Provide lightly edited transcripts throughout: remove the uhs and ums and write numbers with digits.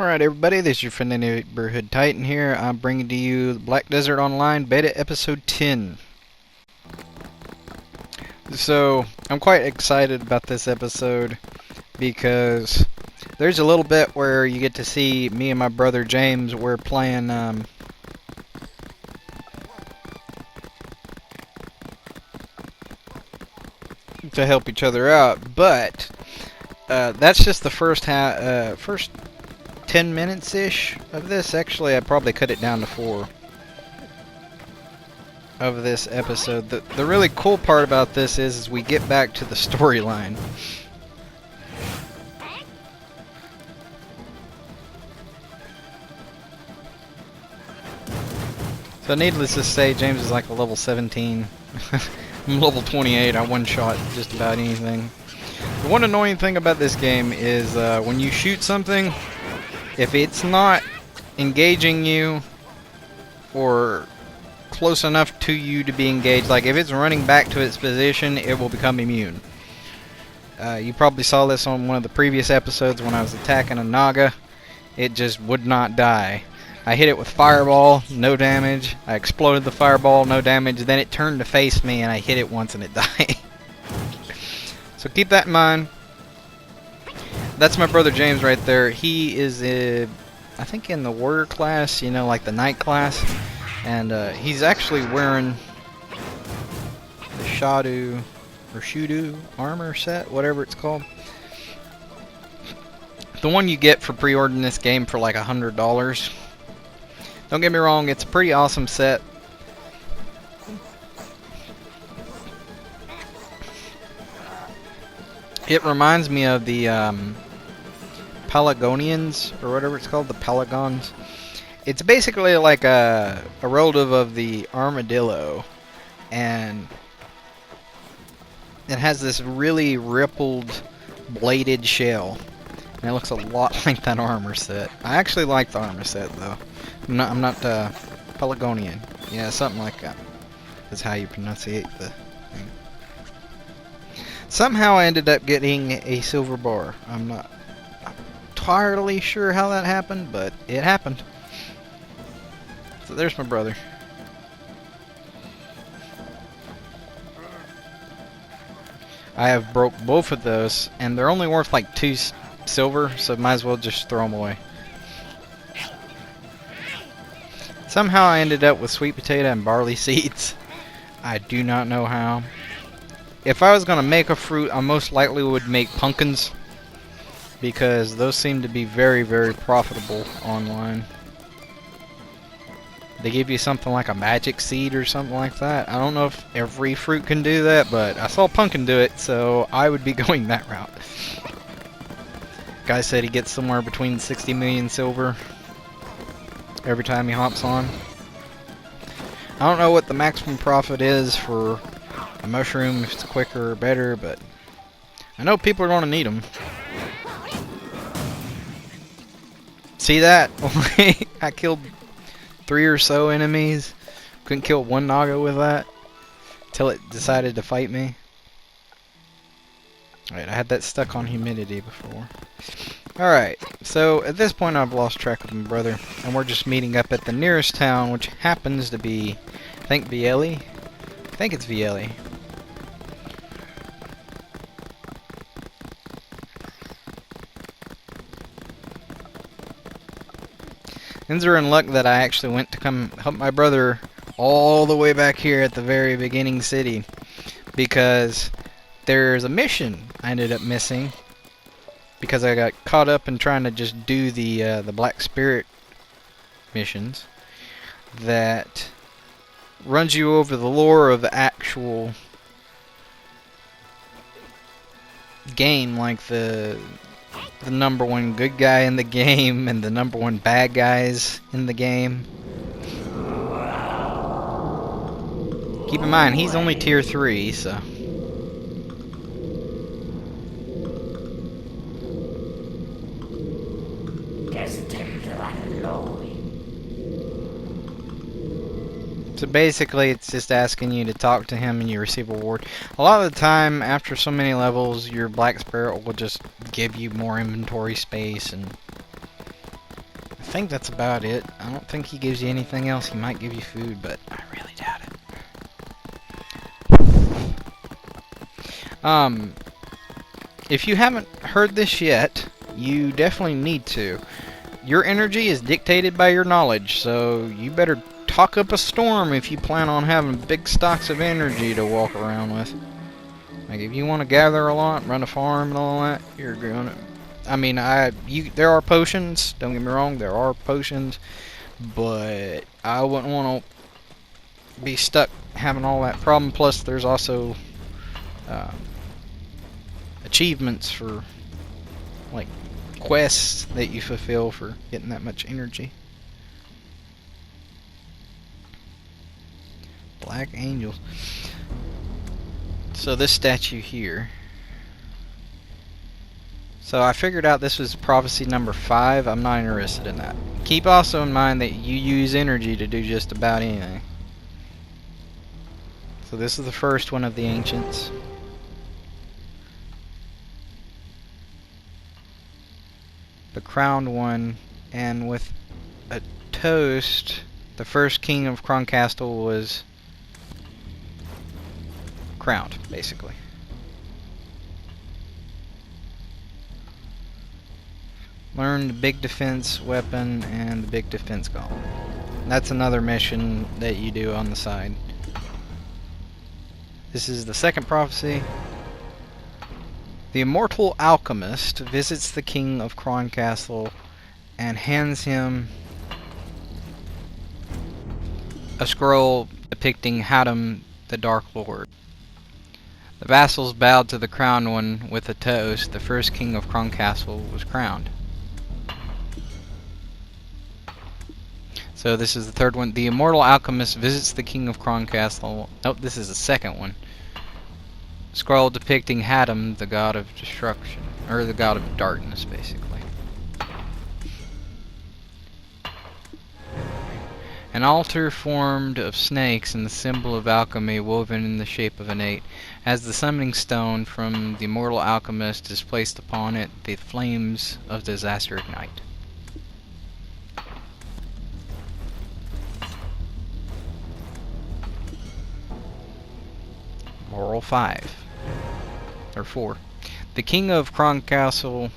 Alright everybody, this is your friendly neighborhood Titan here. I'm bringing to you Black Desert Online Beta Episode 10. So, I'm quite excited about this episode because there's a little bit where you get to see me and my brother James, we're playing to help each other out, but that's just the first 10 minutes-ish of this. Actually, I'd probably cut it down to 4 of this episode. The really cool part about this is we get back to the storyline. So needless to say, James is like a level 17. I'm level 28. I one-shot just about anything. The one annoying thing about this game is when you shoot something, if it's not engaging you or close enough to you to be engaged, like if it's running back to its position, it will become immune. You probably saw this on one of the previous episodes when I was attacking a Naga. It just would not die. I hit it with fireball, no damage. I exploded the fireball, no damage. Then it turned to face me and I hit it once and it died. So keep that in mind. That's my brother James right there. He is, I think, in the warrior class, you know, like the knight class. And he's actually wearing the Shadu or Shudu armor set, whatever it's called. The one you get for pre-ordering this game for like $100. Don't get me wrong, it's a pretty awesome set. It reminds me of the Pelagonians, or whatever it's called, the Pelagons. It's basically like a relative of the armadillo, and it has this really rippled, bladed shell, and it looks a lot like that armor set. I actually like the armor set, though. I'm not Pelagonian. Yeah, something like that. That's how you pronunciate the thing. Somehow I ended up getting a silver bar. I'm not entirely sure how that happened, but it happened. So there's my brother. I have broke both of those, and they're only worth like 2 silver, so might as well just throw them away. Somehow I ended up with sweet potato and barley seeds. I do not know how. If I was going to make a fruit, I most likely would make pumpkins, because those seem to be very, very profitable online. They give you something like a magic seed or something like that. I don't know if every fruit can do that, but I saw pumpkin do it, so I would be going that route. Guy said he gets somewhere between 60 million silver every time he hops on. I don't know what the maximum profit is for a mushroom, if it's quicker or better, but I know people are going to need them. See that? I killed 3 or so enemies. Couldn't kill one Naga with that till it decided to fight me. Alright, I had that stuck on humidity before. Alright, so at this point I've lost track of my brother, and we're just meeting up at the nearest town, which happens to be, I think, Viele? I think it's Viele. Ends are in luck that I actually went to come help my brother all the way back here at the very beginning city, because there's a mission I ended up missing because I got caught up in trying to just do the Black Spirit missions that runs you over the lore of the actual game, like the number 1 good guy in the game and the number 1 bad guys in the game. Keep in mind, he's only tier 3, so. So basically, it's just asking you to talk to him and you receive a reward. A lot of the time, after so many levels, your Black Spirit will just give you more inventory space and think that's about it. I don't think he gives you anything else. He might give you food, but I really doubt it. If you haven't heard this yet, you definitely need to. Your energy is dictated by your knowledge, so you better talk up a storm if you plan on having big stocks of energy to walk around with. Like, if you want to gather a lot, run a farm and all that, you're gonna... I mean, there are potions, don't get me wrong, there are potions, but I wouldn't want to be stuck having all that problem. Plus, there's also achievements for, like, quests that you fulfill for getting that much energy. Black angels. So this statue here. So I figured out this was prophecy number 5. I'm not interested in that. Keep also in mind that you use energy to do just about anything. So this is the first one of the ancients. The crowned one, and with a toast, the first king of Croncastle was crowned, basically. Learn the big defense weapon and the big defense golem. That's another mission that you do on the side. This is the second prophecy. The immortal alchemist visits the king of Croncastle and hands him a scroll depicting Haddam, the Dark Lord. The vassals bowed to the crowned one with a toast. The first king of Croncastle was crowned. So this is the third one. The immortal alchemist visits the king of Croncastle. Nope, this is the second one. Scroll depicting Haddam, the god of destruction, or the god of darkness, basically. An altar formed of snakes and the symbol of alchemy woven in the shape of an 8. As the summoning stone from the immortal alchemist is placed upon it, the flames of disaster ignite. Moral 5. Or 4. The king of Croncastle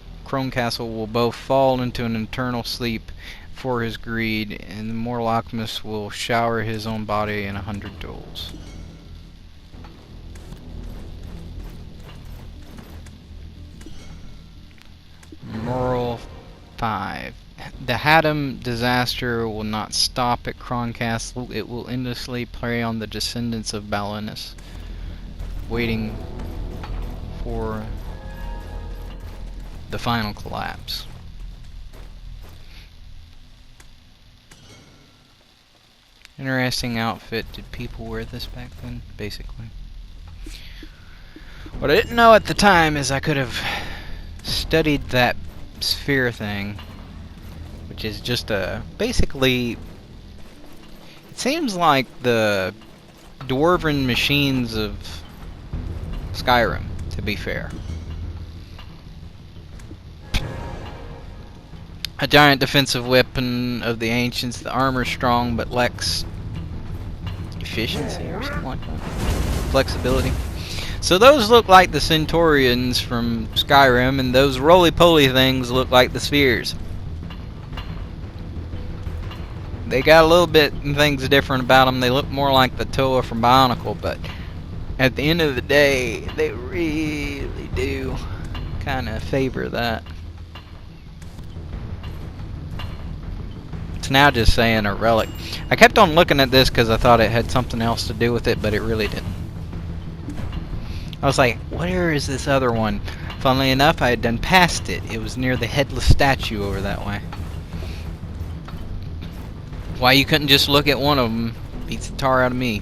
will both fall into an eternal sleep for his greed, and the mortal alchemist will shower his own body in 100 jewels. Moral 5. The Haddam disaster will not stop at Croncastle. It will endlessly prey on the descendants of Balinus, waiting for the final collapse. Interesting outfit. Did people wear this back then? Basically. What I didn't know at the time is I could have studied that sphere thing, which is just basically, it seems like the dwarven machines of Skyrim, to be fair. A giant defensive weapon of the ancients. The armor strong but lacks efficiency or something like that. Flexibility. So those look like the Centaurians from Skyrim, and those roly-poly things look like the spheres. They got a little bit things different about them. They look more like the Toa from Bionicle, but at the end of the day, they really do kind of favor that. It's now just saying a relic. I kept on looking at this because I thought it had something else to do with it, but it really didn't. I was like, where is this other one? Funnily enough, I had done past it. It was near the headless statue over that way. Why you couldn't just look at one of them beats the tar out of me.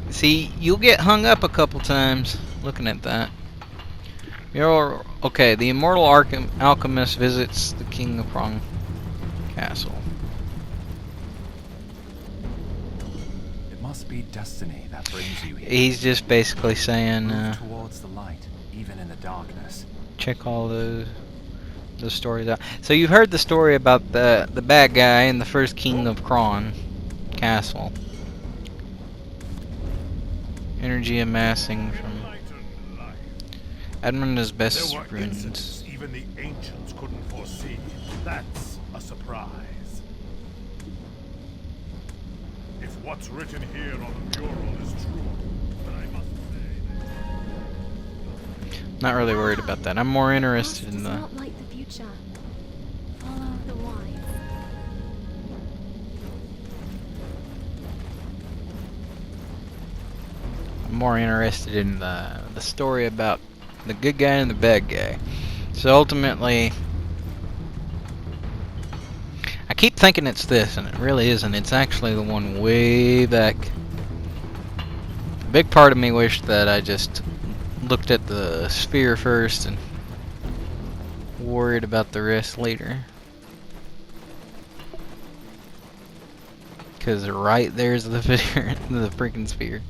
See, you'll get hung up a couple times looking at that. Okay, the immortal alchemist visits the king of Croncastle. It must be destiny that brings you here. He's just basically saying, Move towards the light, even in the darkness. check all those the stories out. So you've heard the story about the bad guy in the first King of Kron castle. Energy amassing from Admiral's best There were ruins. incidents even the ancients couldn't foresee. That's a surprise. If what's written here on the mural is true, then I must say... Not really worried about that. I'm more interested in Does the... not like the future. Follow the wise. I'm more interested in the story about the good guy and the bad guy. So ultimately, I keep thinking it's this, and it really isn't. It's actually the one way back. A big part of me wished that I just looked at the sphere first and worried about the rest later. Because right there's the the freaking sphere.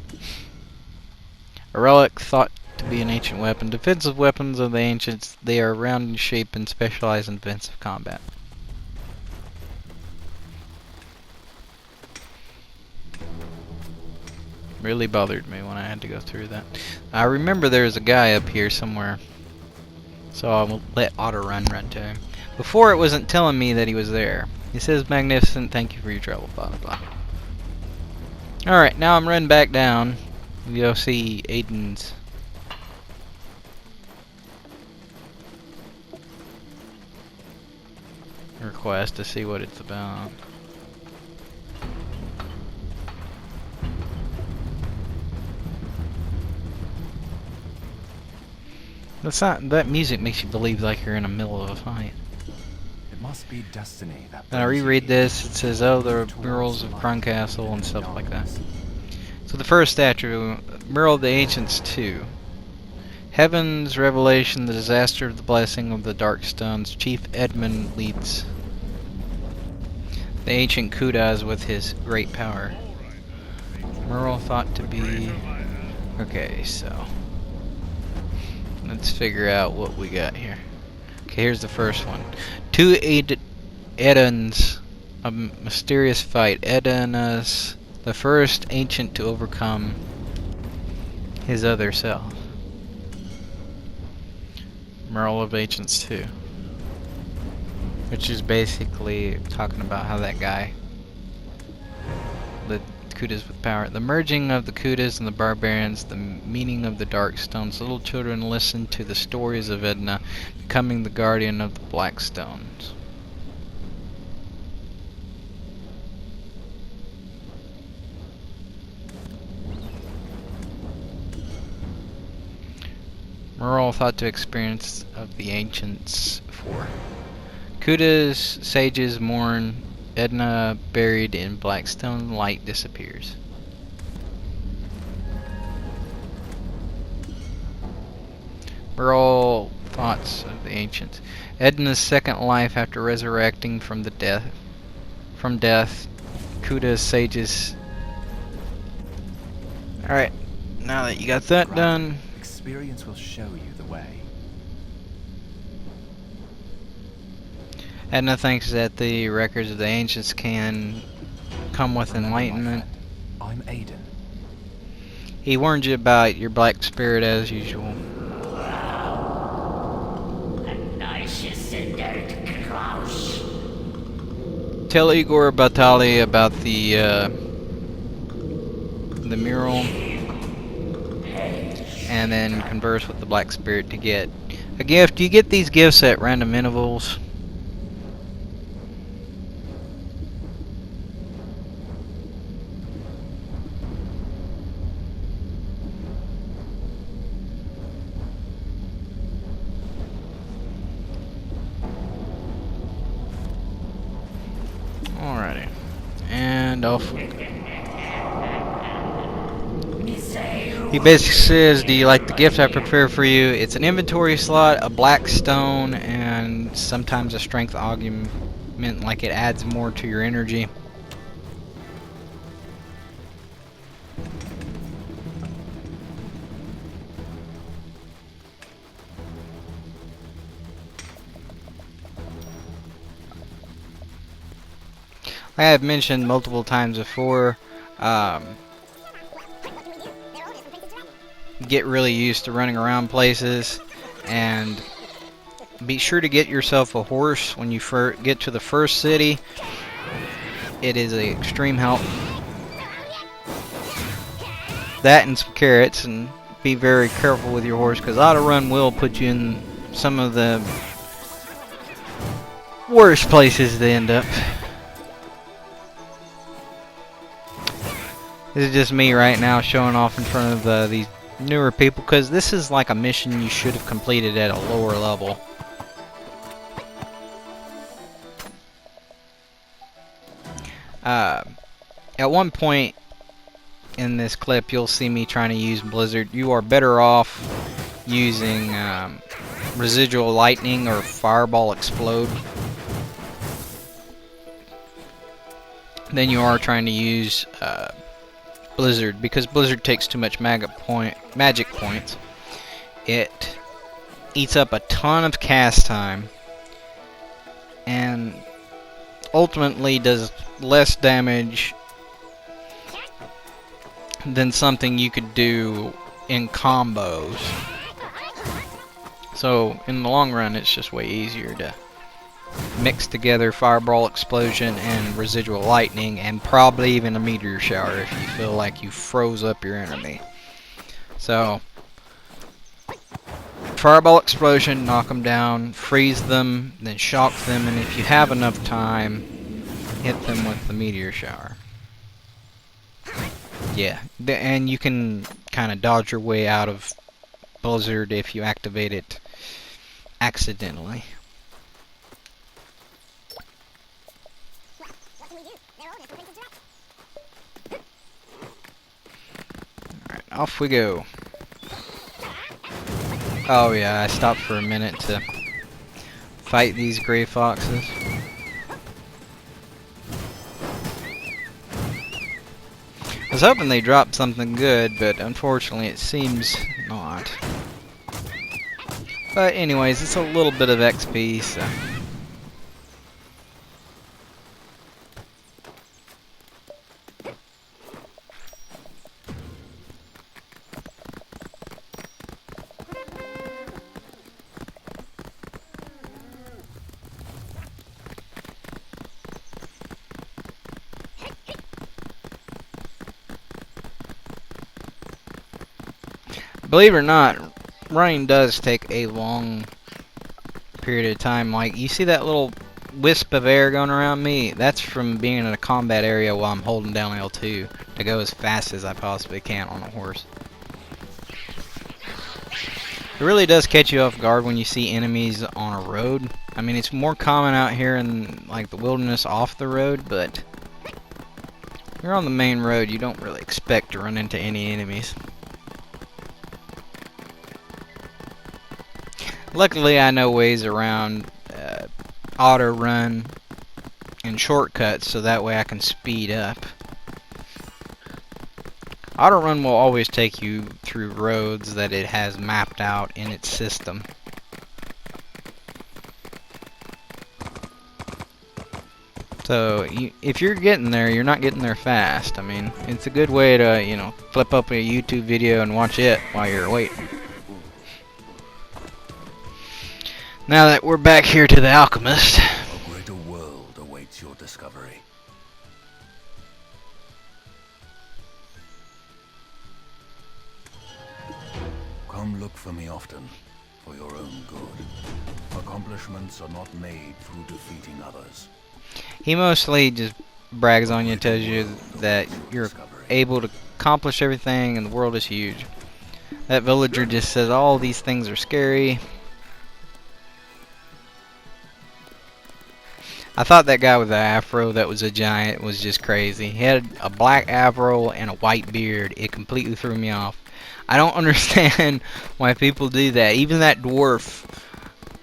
A relic thought to be an ancient weapon. Defensive weapons of the ancients, they are round in shape and specialize in defensive combat. Really bothered me when I had to go through that. I remember there was a guy up here somewhere, so I'll let Auto run to him. Before it wasn't telling me that he was there. He says, "Magnificent, thank you for your trouble," blah blah blah. Alright, now I'm running back down. We go see Aiden's request to see what it's about. That's not, that music makes you believe like you're in the middle of a fight. It must be destiny that Then I brings you reread here. this, it says, oh, the Towards murals of light Kron Castle and into stuff like that. darkness. So the first statue, Mural of the Ancients 2. Heaven's Revelation, the disaster of the blessing of the Dark Stones. Chief Edmund leads the ancient Kudas with his great power. Mural thought to be... Okay, so... let's figure out what we got here. Okay, here's the first one. Two Edens, a mysterious fight. Edenas, the first ancient to overcome his other self. Mural of Ancients 2. Which is basically talking about how that guy, the Kudas with power. The merging of the Kudas and the barbarians, the meaning of the dark stones. Little children listen to the stories of Edna, becoming the guardian of the black stones. Mural thought to experience of the ancients 4. Kudas sages mourn. Edna buried in Blackstone. Light disappears. Mural thoughts of the ancients. Edna's second life after resurrecting from death. Kudas sages. Alright, now that you got that Right. done, Experience will show you the way. Edna thinks that the records of the ancients can come with Remember, my enlightenment. friend, I'm Aiden. He warned you about your black spirit as usual. Tell Igor Batali about the mural, and then converse with the black spirit to get a gift. You get these gifts at random intervals. Alrighty. And off we go. He basically says, do you like the gift I prepare for you? It's an inventory slot, a black stone, and sometimes a strength augment, like it adds more to your energy. I have mentioned multiple times before, get really used to running around places, and be sure to get yourself a horse when you get to the first city. It is an extreme help. That and some carrots, and be very careful with your horse, because auto run will put you in some of the worst places to end up. This is just me right now showing off in front of these newer people, because this is like a mission you should have completed at a lower level. At one point in this clip, you'll see me trying to use Blizzard. You are better off using residual lightning or fireball explode than you are trying to use Blizzard, because Blizzard takes too much magic points. It eats up a ton of cast time and ultimately does less damage than something you could do in combos. So in the long run, it's just way easier to mix together fireball explosion and residual lightning, and probably even a meteor shower if you feel like you froze up your enemy. So fireball explosion, knock them down, freeze them, then shock them, and if you have enough time, hit them with the meteor shower. Yeah, and you can kind of dodge your way out of Blizzard if you activate it accidentally. Alright, off we go. Oh yeah, I stopped for a minute to fight these gray foxes. I was hoping they dropped something good, but unfortunately it seems not. But anyways, it's a little bit of XP, so... Believe it or not, running does take a long period of time. Like, you see that little wisp of air going around me? That's from being in a combat area while I'm holding down L2 to go as fast as I possibly can on a horse. It really does catch you off guard when you see enemies on a road. I mean, it's more common out here in like the wilderness off the road, but if you're on the main road, you don't really expect to run into any enemies. Luckily, I know ways around auto run and shortcuts, so that way I can speed up. Auto run will always take you through roads that it has mapped out in its system. So if you're getting there, you're not getting there fast. I mean, it's a good way to, you know, flip up a YouTube video and watch it while you're waiting. Now that we're back here to the Alchemist. A greater world awaits your discovery. Come look for me often, for your own good. Accomplishments are not made through defeating others. He mostly just brags on you, tells you that you're able to accomplish everything and the world is huge. That villager just says all these things are scary. I thought that guy with the afro that was a giant was just crazy. He had a black afro and a white beard. It completely threw me off. I don't understand why people do that. Even that dwarf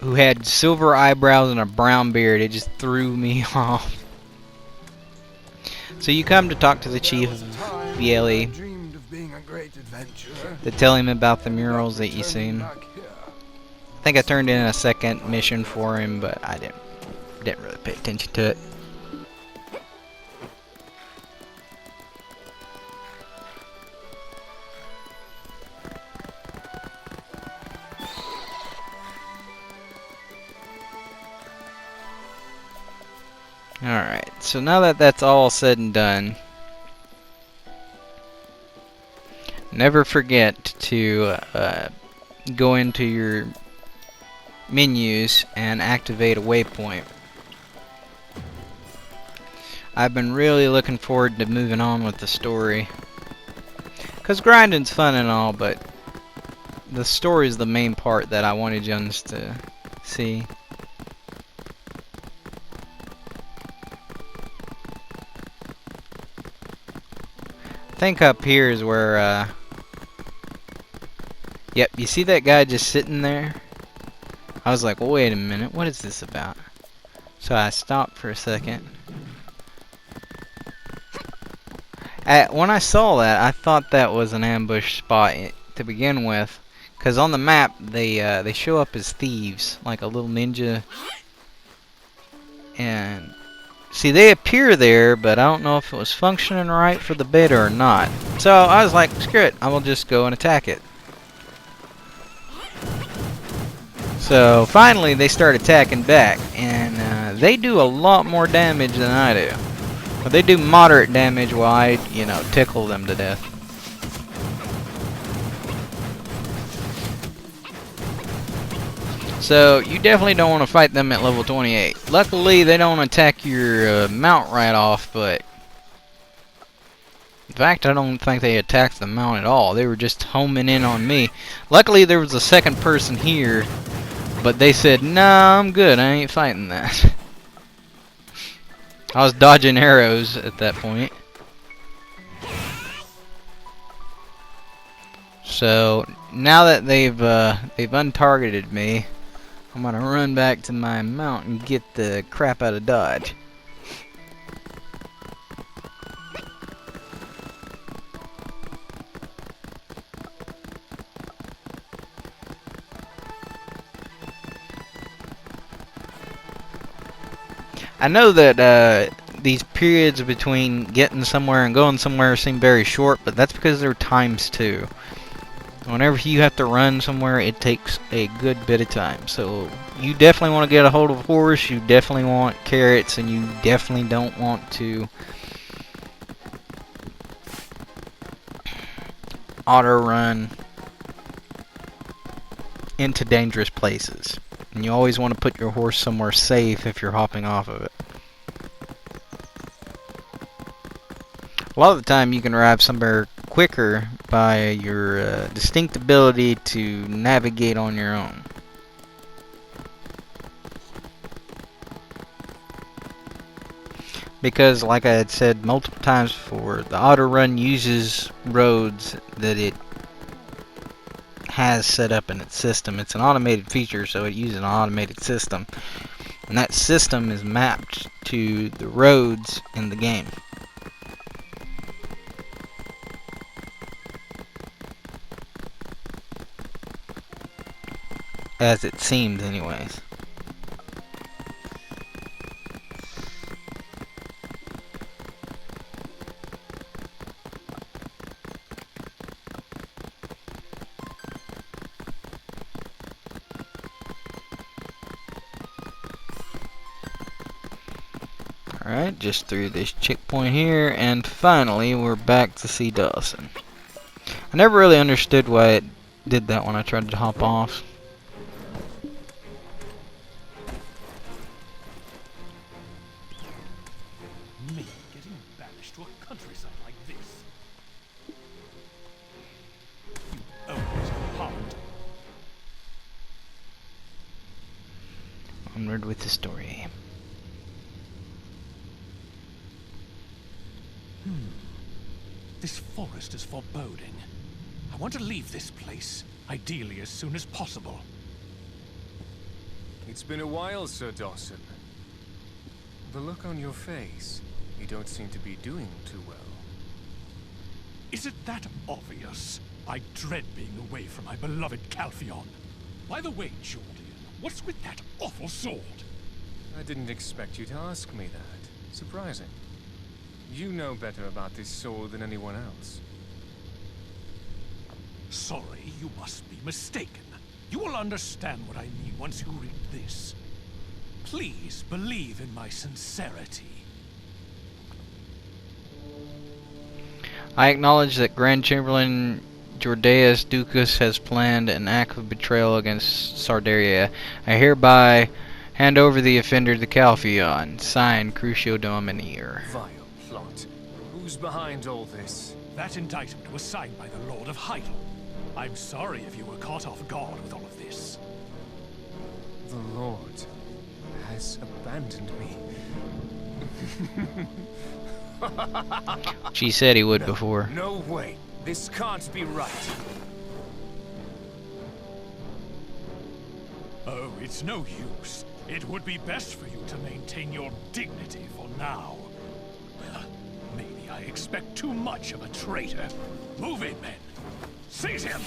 who had silver eyebrows and a brown beard, it just threw me off. So you come to talk to the chief of BLE to tell him about the murals that you seen. I think I turned in a second mission for him, but I didn't really pay attention to it. Alright, so now that that's all said and done, never forget to go into your menus and activate a waypoint. I've been really looking forward to moving on with the story, because grinding's fun and all, but the story is the main part that I wanted you to see. I think up here is where, yep, you see that guy just sitting there? I was like, well, wait a minute, what is this about? So I stopped for a second. When I saw that, I thought that was an ambush spot to begin with, because on the map they show up as thieves, like a little ninja. And see, they appear there, but I don't know if it was functioning right for the beta or not. So I was like, screw it, I will just go and attack it. So finally they start attacking back, and they do a lot more damage than I do. But they do moderate damage while I, you know, tickle them to death. So you definitely don't want to fight them at level 28. Luckily they don't attack your mount right off, but in fact I don't think they attacked the mount at all. They were just homing in on me. Luckily there was a second person here, but they said, nah, I'm good, I ain't fighting that. I was dodging arrows at that point. So now that they've untargeted me, I'm gonna run back to my mount and get the crap out of Dodge. I know that these periods between getting somewhere and going somewhere seem very short, but that's because they're times 2. Whenever you have to run somewhere, it takes a good bit of time. So you definitely want to get a hold of a horse, you definitely want carrots, and you definitely don't want to auto run into dangerous places. And you always want to put your horse somewhere safe if you're hopping off of it. A lot of the time you can arrive somewhere quicker by your distinct ability to navigate on your own. Because like I had said multiple times before, the auto run uses roads that it has set up in its system. It's an automated feature, so it uses an automated system, and that system is mapped to the roads in the game. As it seems anyways. Alright, just through this checkpoint here, and finally we're back to see Dawson. I never really understood why it did that when I tried to hop off. Me getting banished to a countryside like this. You always heart. Onward with the story. This forest is foreboding. I want to leave this place, ideally as soon as possible. It's been a while, Sir Dawson. The look on your face, you don't seem to be doing too well. Is it that obvious? I dread being away from my beloved Calpheon. By the way, Jordan, what's with that awful sword? I didn't expect you to ask me that. Surprising. You know better about this sword than anyone else. Sorry, you must be mistaken. You will understand what I mean once you read this. Please believe in my sincerity. I acknowledge that Grand Chamberlain Jordaeus Ducas has planned an act of betrayal against Sardaria. I hereby hand over the offender to Calpheon. Signed, Crucio Domineer. Vile plot. Who's behind all this? That indictment was signed by the Lord of Heidel. I'm sorry if you were caught off guard with all of this. The Lord has abandoned me. She said he would before. No way. This can't be right. Oh, it's no use. It would be best for you to maintain your dignity for now. Maybe I expect too much of a traitor. Move in, men. Seize him!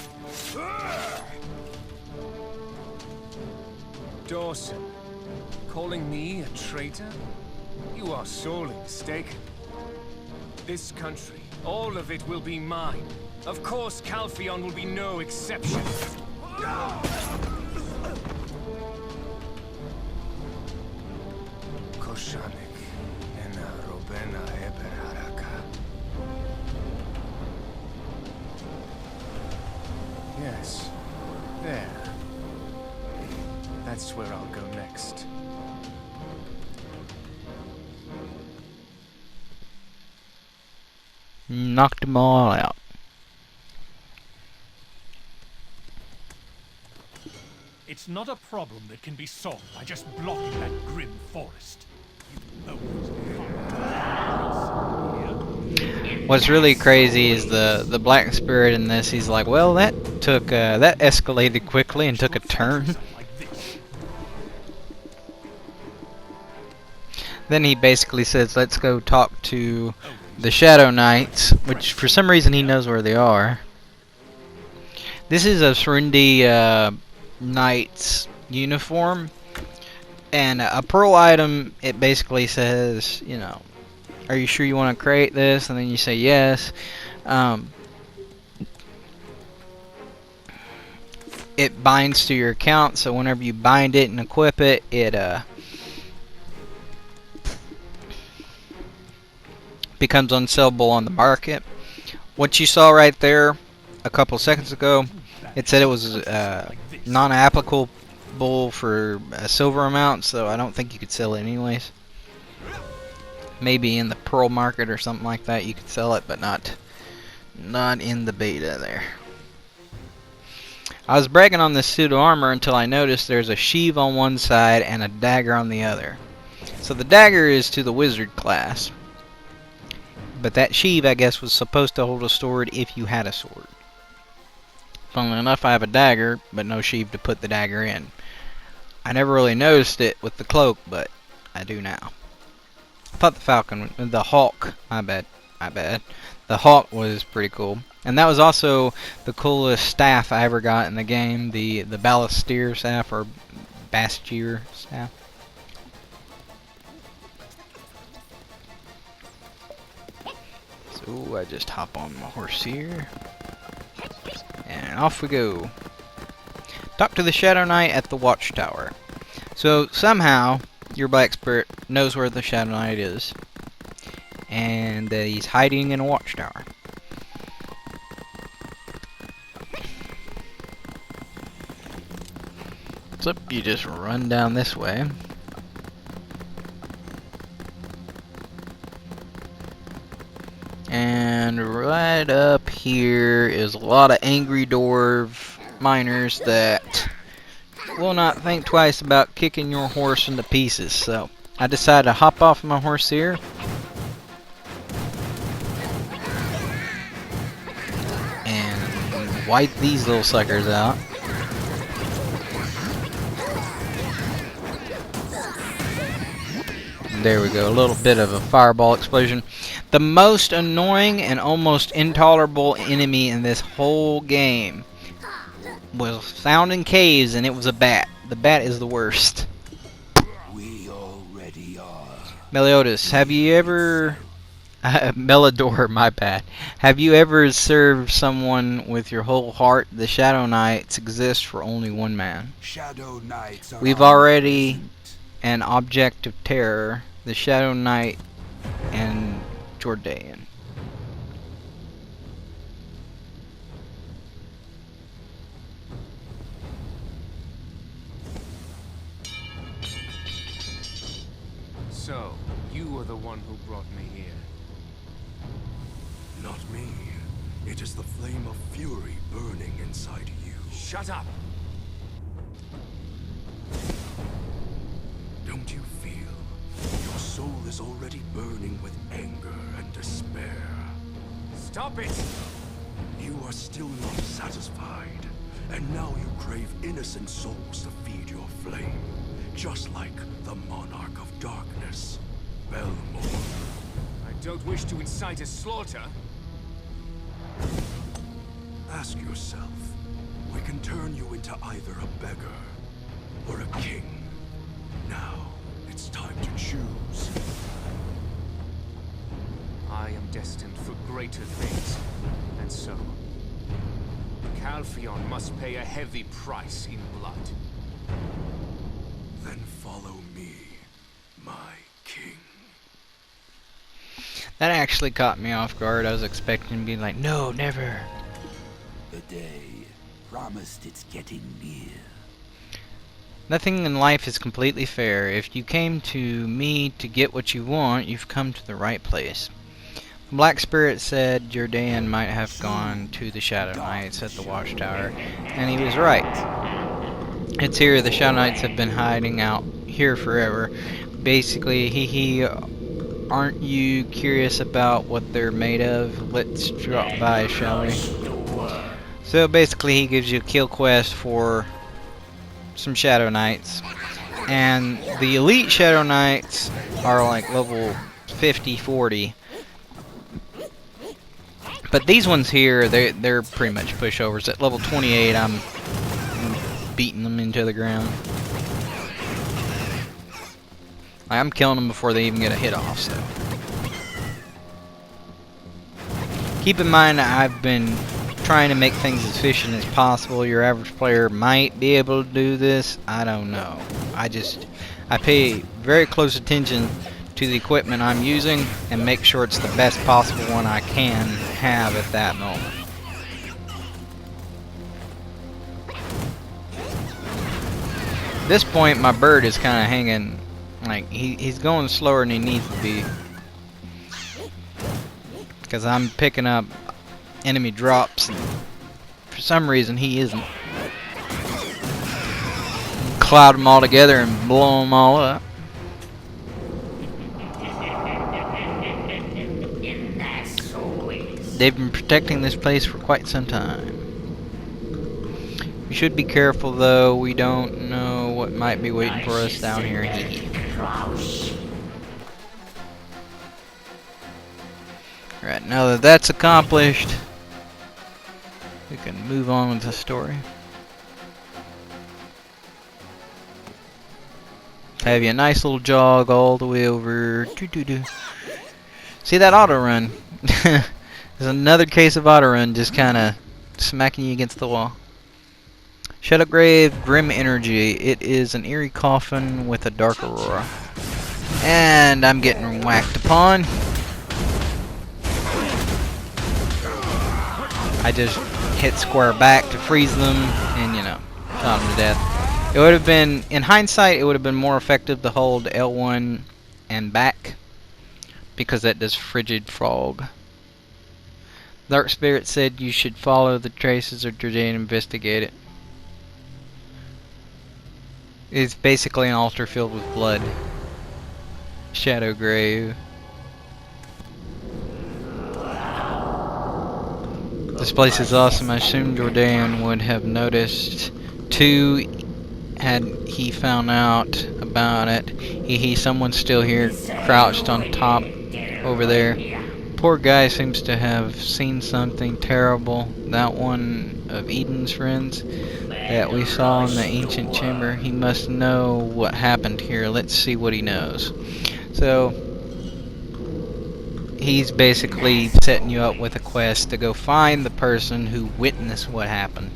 Dawson, calling me a traitor? You are sorely mistaken. This country, all of it will be mine. Of course, Calpheon will be no exception. Koshanik, Ena Robena Eberharaka. Yes, there. That's where I'll go next. Knocked them all out. It's not a problem that can be solved by just blocking that grim forest. You know it. What's really crazy is the Black Spirit in this. He's like, well, that escalated quickly and took a turn. Like this. Then he basically says, let's go talk to the Shadow Knights, which for some reason he knows where they are. This is a Serendi Knight's uniform, and a pearl item, it basically says, you know, are you sure you want to create this? And then you say yes. It binds to your account, so whenever you bind it and equip it, it becomes unsellable on the market. What you saw right there a couple seconds ago, it said it was non-applicable for a silver amount, so I don't think you could sell it anyways. Maybe in the pearl market or something like that you could sell it, but not in the beta there. I was bragging on this suit of armor until I noticed there's a sheath on one side and a dagger on the other. So the dagger is to the wizard class, but that sheath, I guess, was supposed to hold a sword if you had a sword. Funnily enough, I have a dagger, but no sheath to put the dagger in. I never really noticed it with the cloak, but I do now. I thought the hawk, my bad. The hawk was pretty cool. And that was also the coolest staff I ever got in the game, the Ballastier staff, or Bastier staff. So I just hop on my horse here, and off we go. Talk to the Shadow Knight at the Watchtower. So somehow your Black Spirit knows where the Shadow Knight is, and he's hiding in a watchtower. So you just run down this way. And right up here is a lot of angry dwarf miners that will not think twice about kicking your horse into pieces. So I decided to hop off my horse here. And wipe these little suckers out. There we go, a little bit of a fireball explosion. The most annoying and almost intolerable enemy in this whole game was found in caves, and it was a bat. The bat is the worst. We already are. Meliodas, have you ever... Melodor, my bad. Have you ever served someone with your whole heart? The Shadow Knights exist for only one man. Shadow Knights are We've already an object of terror, the Shadow Knight and Jordan. So, you are the one who brought me here. Not me. It is the flame of fury burning inside you. Shut up! Don't you feel? Your soul is already burning with anger and despair. Stop it! You are still not satisfied. And now you crave innocent souls to feed your flame. Just like the Monarch of Darkness, Belmore. I don't wish to incite a slaughter. Ask yourself, we can turn you into either a beggar or a king. Now, it's time to choose. I am destined for greater things. And so, Calpheon must pay a heavy price in blood. Then follow me, my king. That actually caught me off guard. I was expecting to be like, no, never. The day promised it's getting near. Nothing in life is completely fair. If you came to me to get what you want, you've come to the right place. The Black Spirit said Jordan might have gone to the Shadow Knights at the Watchtower, and he was right. It's here. The Shadow Knights have been hiding out here forever. Basically, aren't you curious about what they're made of? Let's drop by, shall we? So basically, he gives you a kill quest for some Shadow Knights, and the elite Shadow Knights are like level 50, 40. But these ones here, they're pretty much pushovers. At level 28, I'm beating them into the ground. I'm killing them before they even get a hit off, so. Keep in mind, I've been trying to make things as efficient as possible. Your average player might be able to do this. I don't know. I pay very close attention to the equipment I'm using and make sure it's the best possible one I can have at that moment. At this point, my bird is kind of hanging, like he's going slower than he needs to be, because I'm picking up enemy drops and for some reason he isn't. Cloud them all together and blow them all up. They've been protecting this place for quite some time. We should be careful though, we don't know what might be waiting for us down here. Alright, now that that's accomplished, we can move on with the story. Have you a nice little jog all the way over. See that auto run? There's another case of auto run just kind of smacking you against the wall. Shadow Grave, Grim Energy. It is an eerie coffin with a dark aurora. And I'm getting whacked upon. I just hit square back to freeze them and, you know, shot them to death. It would have been, in hindsight, it would have been more effective to hold L1 and back, because that does frigid fog. Dark Spirit said you should follow the traces of Jordan and investigate it. It's basically an altar filled with blood. Shadow Grave. This place is awesome. I assume Jordan would have noticed too had he found out about it. Someone's still here, crouched on top over there. Poor guy seems to have seen something terrible. That one of Eden's friends that we saw in the ancient chamber. He must know what happened here. Let's see what he knows. So he's basically setting you up with a quest to go find the person who witnessed what happened.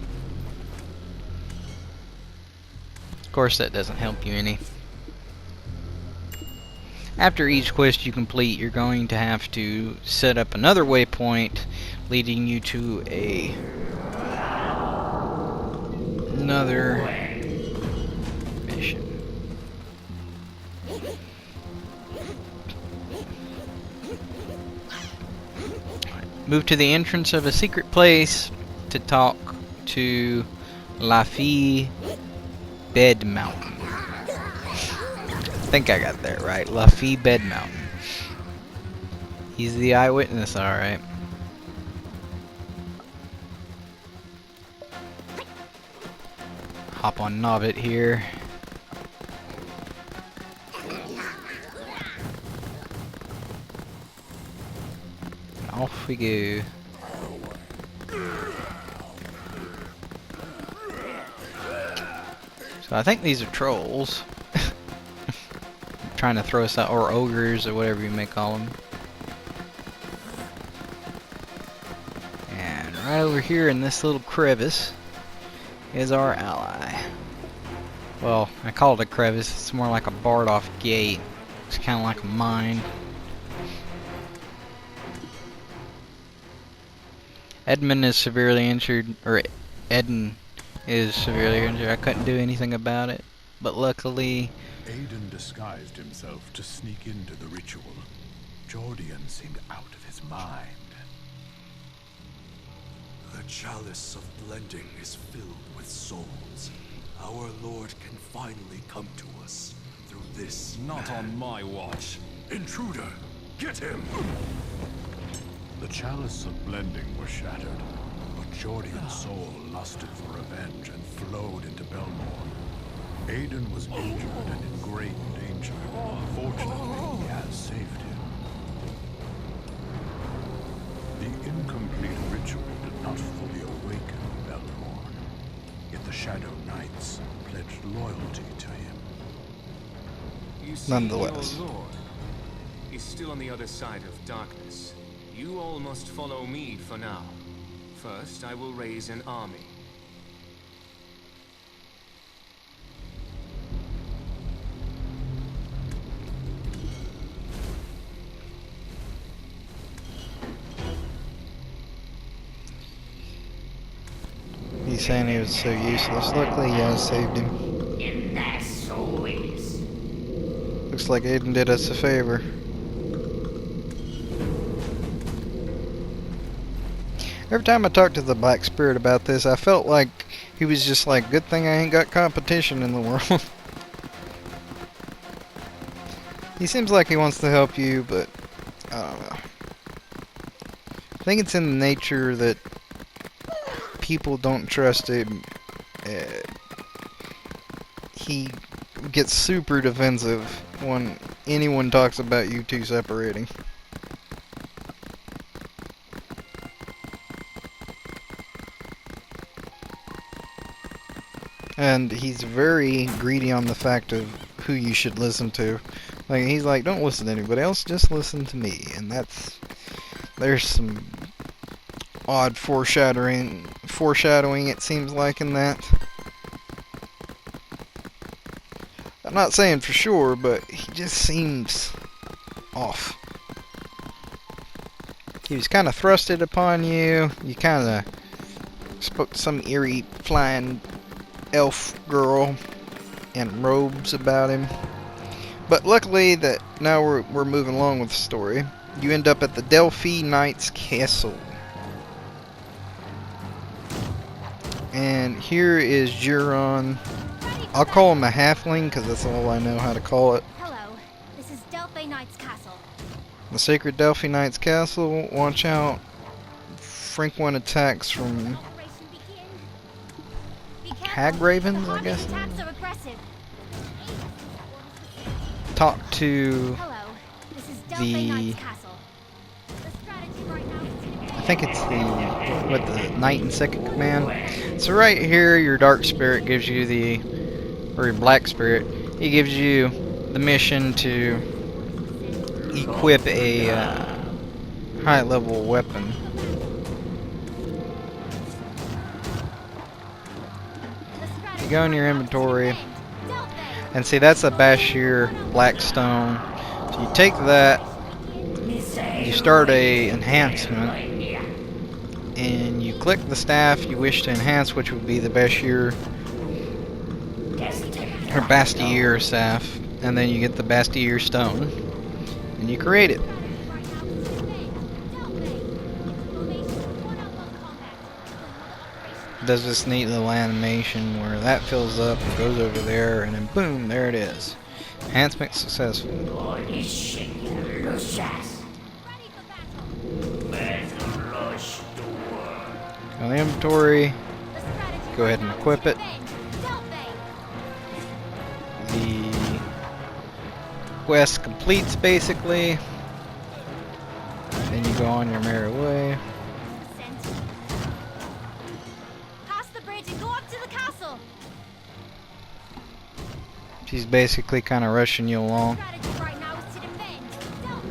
Of course, that doesn't help you any. After each quest you complete, you're going to have to set up another waypoint leading you to another mission. Move to the entrance of a secret place to talk to Laffy Bed Mountain. I think I got that right. Laffy Bed Mountain. He's the eyewitness, alright. Hop on Nobbit here. And off we go. So I think these are trolls. Trying to throw us out, or ogres, or whatever you may call them. And right over here in this little crevice is our ally. Well, I call it a crevice, it's more like a barred off gate. It's kind of like a mine. Edmund is severely injured, or Eden is severely injured. I couldn't do anything about it, but luckily Aiden disguised himself to sneak into the ritual. Jordian seemed out of his mind. The chalice of blending is filled with souls. Our Lord can finally come to us through this. Not on my watch. Intruder, get him! The chalice of blending was shattered, but Jordian's soul lusted for revenge and flowed into Belmore. Aiden was injured and in great danger. Fortunately, he has saved him. The incomplete ritual did not fully awaken Belmore, yet the Shadow Knights pledged loyalty to him. You see, Nonetheless. your lord is still on the other side of darkness. You all must follow me for now. First, I will raise an army. he's saying he was so useless. Luckily, you guys saved him. Looks like Aiden did us a favor. Every time I talked to the Black Spirit about this, I felt like he was just like, good thing I ain't got competition in the world. He seems like he wants to help you, but I don't know. I think it's in the nature that people don't trust him. He gets super defensive when anyone talks about you two separating. And he's very greedy on the fact of who you should listen to. Like, he's like, don't listen to anybody else, just listen to me. And there's some odd foreshadowing it seems like in that. I'm not saying for sure, but he just seems off. He was kind of thrusted upon you. You kind of spoke to some eerie flying elf girl in robes about him. But luckily that now we're moving along with the story. You end up at the Delphi Knight's Castle. And here is Juron. I'll call him a halfling because that's all I know how to call it. Hello, this is Delphi Knight's castle. The Sacred Delphi Knight's Castle. Watch out. Frank 1 attacks from Operation begin. Be careful. Hag Ravens, The I guess. attacks are aggressive. Talk to, Hello, this is Delphi The- Knight's castle. The strategy right now is to I think it's the Knight in Second Command. So right here, your Dark Spirit gives you or your Black Spirit, he gives you the mission to equip a high level weapon. You go in your inventory, and see that's a Bashir Blackstone. So you take that, you start a enhancement, and you click the staff you wish to enhance, which would be the Bashir or Bastier staff, and then you get the Bastier stone, and you create it. does this neat little animation where that fills up and goes over there, and then boom, there it is. Enhancement successful. Ready for battle. On the inventory, The strategy go right ahead and now is equip to it. defend, don't they? The quest completes basically. Then you go on your merry way. Sent. Pass the bridge and go up to the castle. She's basically kind of rushing you along. Strategy right now is to defend, don't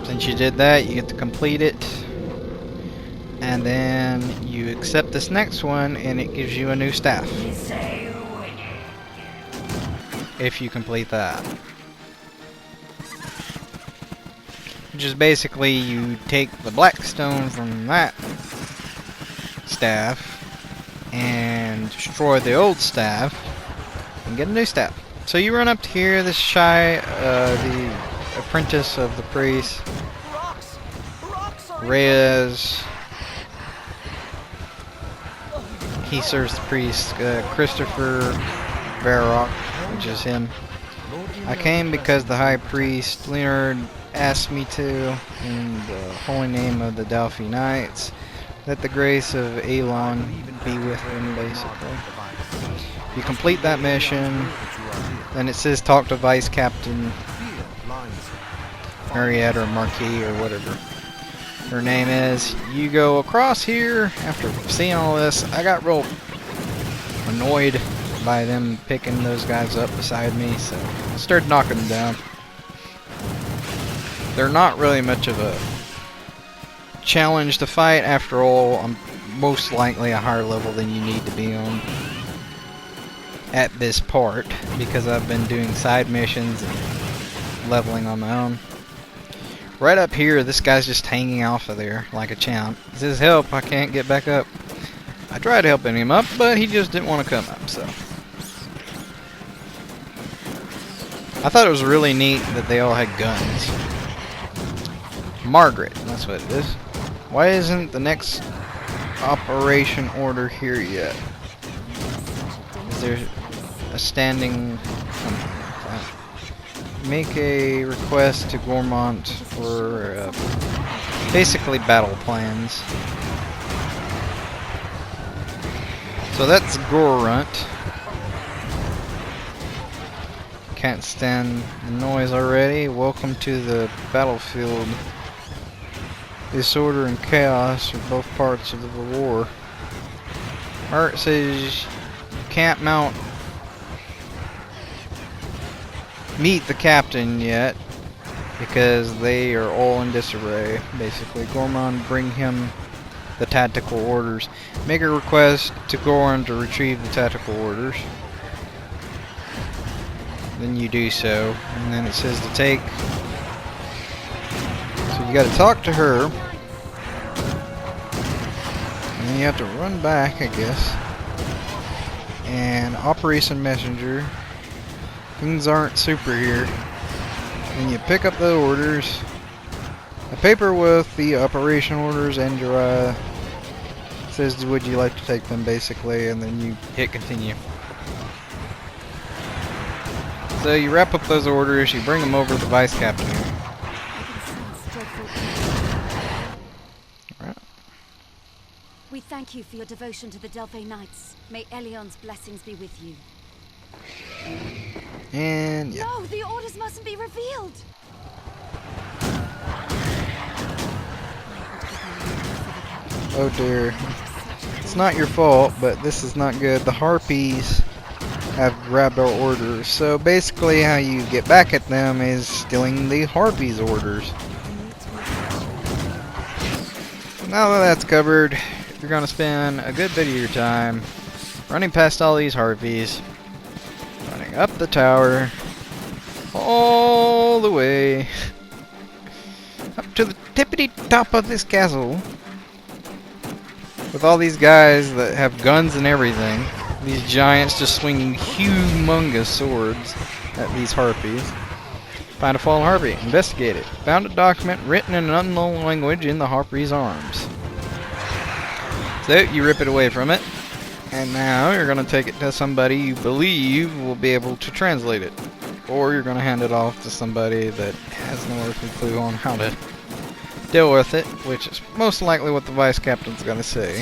they? Since you did that, you get to complete it. And then you accept this next one, and it gives you a new staff. If you complete that. Which is basically you take the black stone from that staff and destroy the old staff and get a new staff. So you run up to here, this Shy, the apprentice of the priest, Reyes. He serves the priest, Christopher Varrock, which is him. I came because the high priest Leonard asked me to, in the holy name of the Delphi Knights, let the grace of Elon be with him, basically. You complete that mission, then it says talk to Vice Captain Mariette or Marquis or whatever her name is. You go across here. After seeing all this, I got real annoyed by them picking those guys up beside me, so I started knocking them down. They're not really much of a challenge to fight. After all, I'm most likely a higher level than you need to be on at this part, because I've been doing side missions and leveling on my own. Right up here, this guy's just hanging off of there like a champ. He says, help, I can't get back up. I tried helping him up, but he just didn't want to come up, so. I thought it was really neat that they all had guns. Margaret, that's what it is. Why isn't the next operation order here yet? Is there a standing... Make a request to Gormont for basically battle plans. So that's Gorunt. Can't stand the noise already. Welcome to the battlefield. Disorder and chaos are both parts of the war. Art says you can't meet the captain yet because they are all in disarray. Basically, Gormon, bring him the tactical orders. Make a request to Goron to retrieve the tactical orders. Then you do so, and then it says to take. So you got to talk to her, and then you have to run back, I guess. And Operation Messenger. Things aren't super here. And you pick up the orders. A paper with the operation orders and your says would you like to take them, basically, and then you hit continue. So you wrap up those orders, you bring them over to the vice captain here. Alright. We thank you for your devotion to the Delphi Knights. May Elion's blessings be with you. And yeah. No, the orders mustn't be revealed. Oh dear. It's not your fault, but this is not good. The Harpies have grabbed our orders. So basically how you get back at them is stealing the Harpies' orders. Now that that's covered, you're going to spend a good bit of your time running past all these Harpies, running up the tower, all the way up to the tippity top of this castle, with all these guys that have guns and everything. These giants just swinging humongous swords at these Harpies. Find a fallen harpy. Investigate it. Found a document written in an unknown language in the harpy's arms. So you rip it away from it. And now you're going to take it to somebody you believe will be able to translate it. Or you're going to hand it off to somebody that has no earthly clue on how to deal with it, which is most likely what the vice captain's going to say.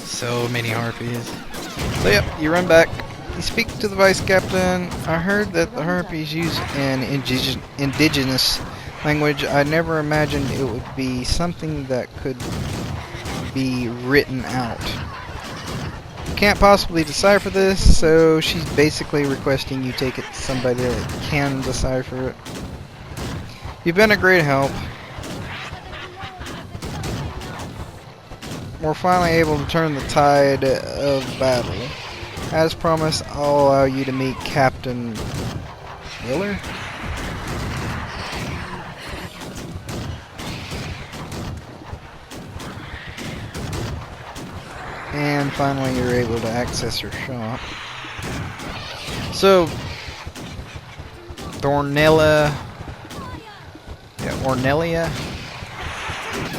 So many harpies. So yep, you run back. You speak to the vice captain. I heard that the harpies use an indigenous language. I never imagined it would be something that could be written out. You can't possibly decipher this, so she's basically requesting you take it to somebody that can decipher it. You've been a great help. We're finally able to turn the tide of battle. As promised, I'll allow you to meet Captain Willer? And finally you're able to access her shop. So, Ornelia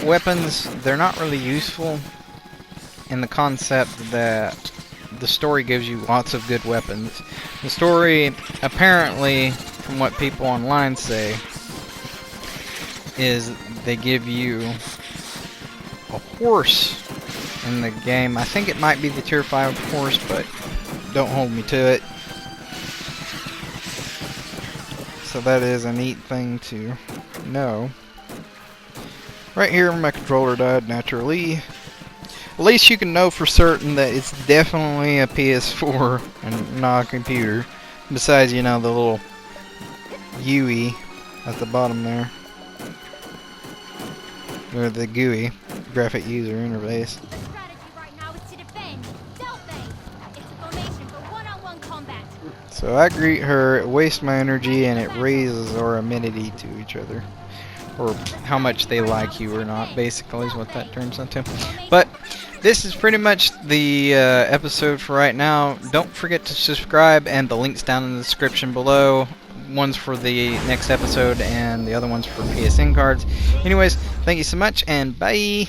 weapons, they're not really useful in the concept that the story gives you lots of good weapons. The story, apparently, from what people online say, is they give you a horse in the game. I think it might be the tier 5 horse, but don't hold me to it. So that is a neat thing to know. Right here, my controller died naturally. At least you can know for certain that it's definitely a PS4 and not a computer. Besides, you know, the little GUI at the bottom there. Or the GUI, graphic user interface. The strategy right now is to defend Delphi. It's a formation for one-on-one combat. So I greet her, waste my energy, and it raises our amenity to each other. Or how much they like you or not, basically, is what that turns into. But this is pretty much the episode for right now. Don't forget to subscribe, and the link's down in the description below. One's for the next episode, and the other one's for PSN cards. Anyways, thank you so much, and bye!